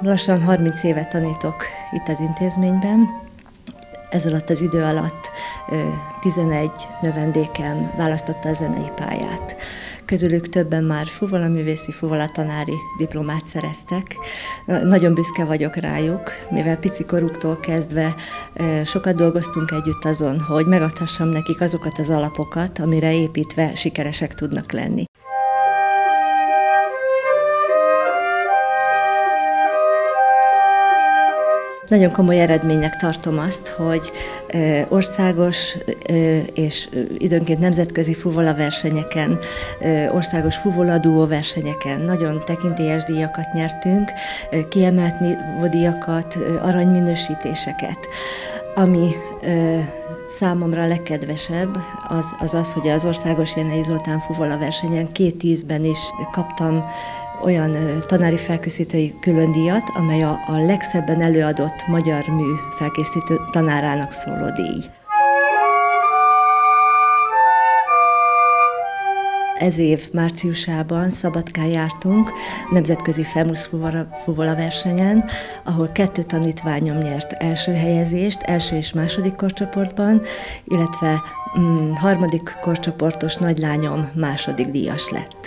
Lassan 30 évet tanítok itt az intézményben. Ez alatt az idő alatt 11 növendékem választotta a zenei pályát. Közülük többen már fuvolaművészi, fuvolatanári diplomát szereztek. Nagyon büszke vagyok rájuk, mivel picikoruktól kezdve sokat dolgoztunk együtt azon, hogy megadhassam nekik azokat az alapokat, amire építve sikeresek tudnak lenni. Nagyon komoly eredménynek tartom azt, hogy országos és időnként nemzetközi fuvolaversenyeken, országos fuvoladúó versenyeken nagyon tekintélyes díjakat nyertünk, kiemelt díjakat, aranyminősítéseket. Ami számomra a legkedvesebb, az, hogy az Országos Jenei Zoltán fuvolaversenyen 2010-ben is kaptam olyan tanári felkészítői különdíjat, amely a legszebben előadott magyar mű felkészítő tanárának szóló díj. Ez év márciusában Szabadkán jártunk nemzetközi FEMUSZ fuvolaversenyen, ahol 2 tanítványom nyert első helyezést, első és második korcsoportban, illetve harmadik korcsoportos nagylányom második díjas lett.